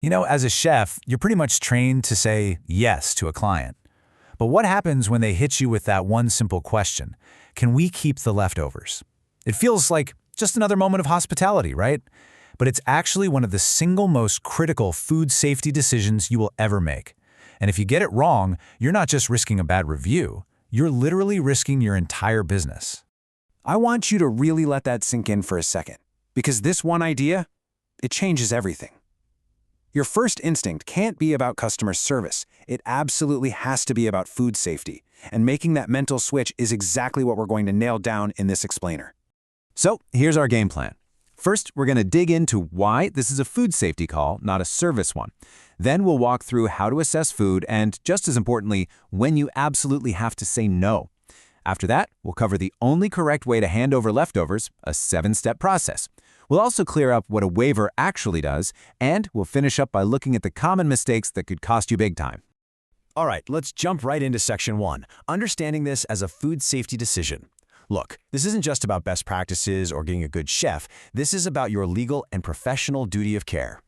As a chef, you're pretty much trained to say yes to a client. But what happens when they hit you with that one simple question? Can we keep the leftovers? It feels like just another moment of hospitality, right? But it's actually one of the single most critical food safety decisions you will ever make. And if you get it wrong, you're not just risking a bad review, you're literally risking your entire business. I want you to really let that sink in for a second, because this one idea, it changes everything. Your first instinct can't be about customer service. It absolutely has to be about food safety. And making that mental switch is exactly what we're going to nail down in this explainer. So here's our game plan. First, we're going to dig into why this is a food safety call, not a service one. Then we'll walk through how to assess food and, just as importantly, when you absolutely have to say no. After that, we'll cover the only correct way to hand over leftovers, a 7-step process. We'll also clear up what a waiver actually does, and we'll finish up by looking at the common mistakes that could cost you big time. All right, let's jump right into Section 1, understanding this as a food safety decision. Look, this isn't just about best practices or getting a good chef. This is about your legal and professional duty of care.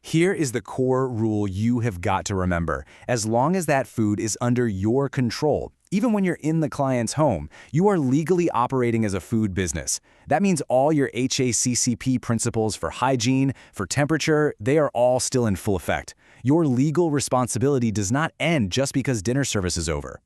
Here is the core rule you have got to remember. As long as that food is under your control, even when you're in the client's home, you are legally operating as a food business. That means all your HACCP principles for hygiene, for temperature, they are all still in full effect. Your legal responsibility does not end just because dinner service is over.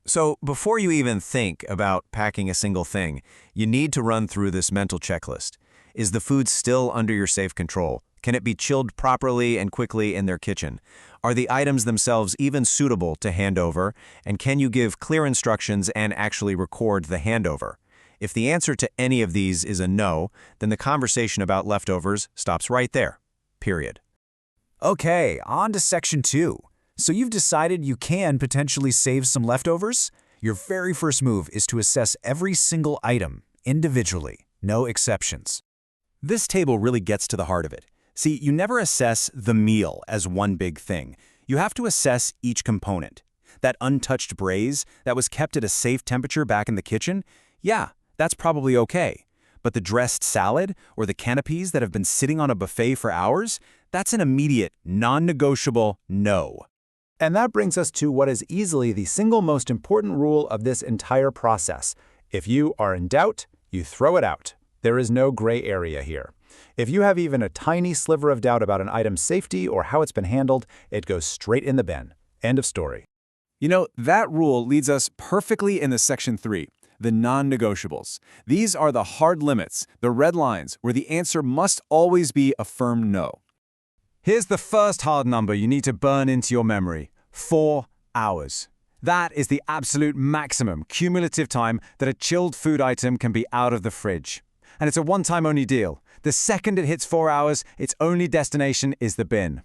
So before you even think about packing a single thing, you need to run through this mental checklist. Is the food still under your safe control? Can it be chilled properly and quickly in their kitchen? Are the items themselves even suitable to hand over? And can you give clear instructions and actually record the handover? If the answer to any of these is a no, then the conversation about leftovers stops right there. Period. Okay, on to Section 2. So you've decided you can potentially save some leftovers? Your very first move is to assess every single item individually, no exceptions. This table really gets to the heart of it. See, you never assess the meal as one big thing. You have to assess each component. That untouched braise that was kept at a safe temperature back in the kitchen, yeah, that's probably okay. But the dressed salad or the canapes that have been sitting on a buffet for hours, that's an immediate, non-negotiable no. And that brings us to what is easily the single most important rule of this entire process. If you are in doubt, you throw it out. There is no gray area here. If you have even a tiny sliver of doubt about an item's safety or how it's been handled, it goes straight in the bin. End of story. That rule leads us perfectly into Section 3, the non-negotiables. These are the hard limits, the red lines, where the answer must always be a firm no. Here's the first hard number you need to burn into your memory: 4 hours. That is the absolute maximum cumulative time that a chilled food item can be out of the fridge. And it's a one-time only deal. The second it hits 4 hours, its only destination is the bin.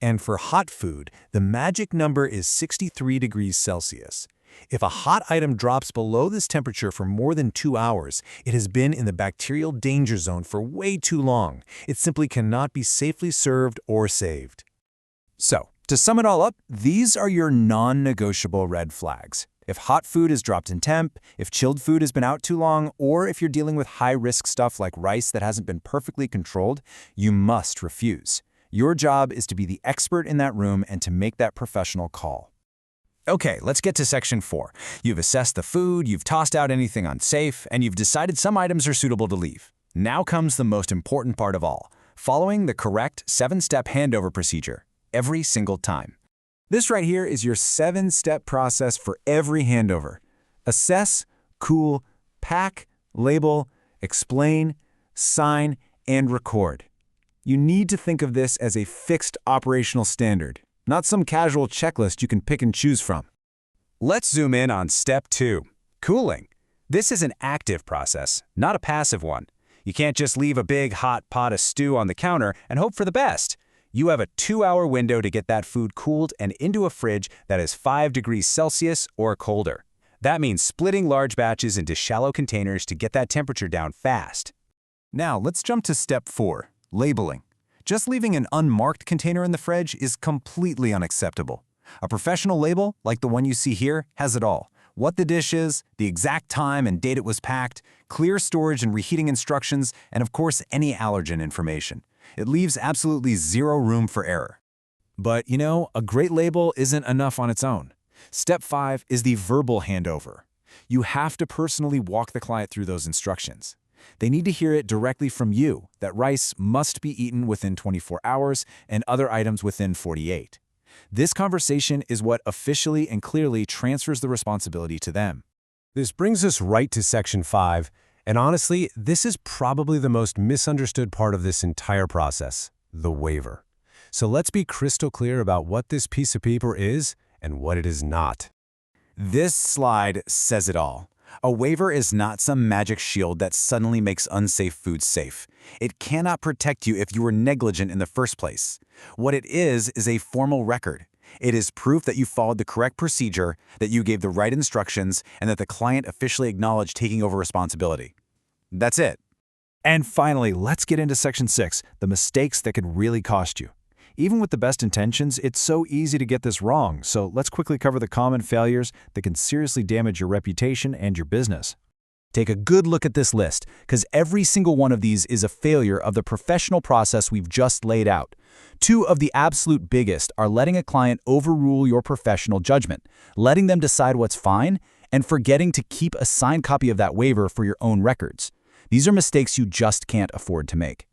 And for hot food, the magic number is 63 degrees Celsius. If a hot item drops below this temperature for more than 2 hours, it has been in the bacterial danger zone for way too long. It simply cannot be safely served or saved. So, to sum it all up, these are your non-negotiable red flags. If hot food is dropped in temp, if chilled food has been out too long, or if you're dealing with high-risk stuff like rice that hasn't been perfectly controlled, you must refuse. Your job is to be the expert in that room and to make that professional call. Okay, let's get to Section 4. You've assessed the food, you've tossed out anything unsafe, and you've decided some items are suitable to leave. Now comes the most important part of all, following the correct 7-step handover procedure every single time. This right here is your 7-step process for every handover. Assess, cool, pack, label, explain, sign, and record. You need to think of this as a fixed operational standard, not some casual checklist you can pick and choose from. Let's zoom in on Step 2, cooling. This is an active process, not a passive one. You can't just leave a big hot pot of stew on the counter and hope for the best. You have a 2-hour window to get that food cooled and into a fridge that is 5 degrees Celsius or colder. That means splitting large batches into shallow containers to get that temperature down fast. Now, let's jump to Step 4, labeling. Just leaving an unmarked container in the fridge is completely unacceptable. A professional label, like the one you see here, has it all. What the dish is, the exact time and date it was packed, clear storage and reheating instructions, and of course, any allergen information. It leaves absolutely zero room for error. But, a great label isn't enough on its own. Step 5 is the verbal handover. You have to personally walk the client through those instructions. They need to hear it directly from you that rice must be eaten within 24 hours and other items within 48. This conversation is what officially and clearly transfers the responsibility to them. This brings us right to Section 5, and honestly, this is probably the most misunderstood part of this entire process, the waiver. So let's be crystal clear about what this piece of paper is and what it is not. This slide says it all. A waiver is not some magic shield that suddenly makes unsafe food safe. It cannot protect you if you were negligent in the first place. What it is a formal record. It is proof that you followed the correct procedure, that you gave the right instructions, and that the client officially acknowledged taking over responsibility. That's it. And finally, let's get into Section 6, the mistakes that could really cost you. Even with the best intentions, it's so easy to get this wrong, so let's quickly cover the common failures that can seriously damage your reputation and your business. Take a good look at this list, because every single one of these is a failure of the professional process we've just laid out. 2 of the absolute biggest are letting a client overrule your professional judgment, letting them decide what's fine, and forgetting to keep a signed copy of that waiver for your own records. These are mistakes you just can't afford to make.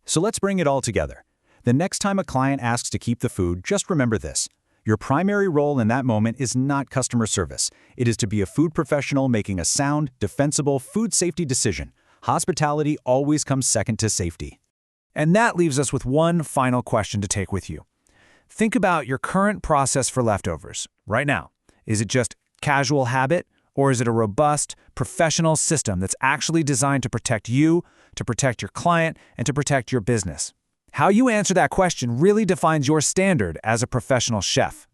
So let's bring it all together. The next time a client asks to keep the food, just remember this. Your primary role in that moment is not customer service. It is to be a food professional making a sound, defensible food safety decision. Hospitality always comes second to safety. And that leaves us with one final question to take with you. Think about your current process for leftovers right now. Is it just casual habit, or is it a robust, professional system that's actually designed to protect you, to protect your client, and to protect your business? How you answer that question really defines your standard as a professional chef.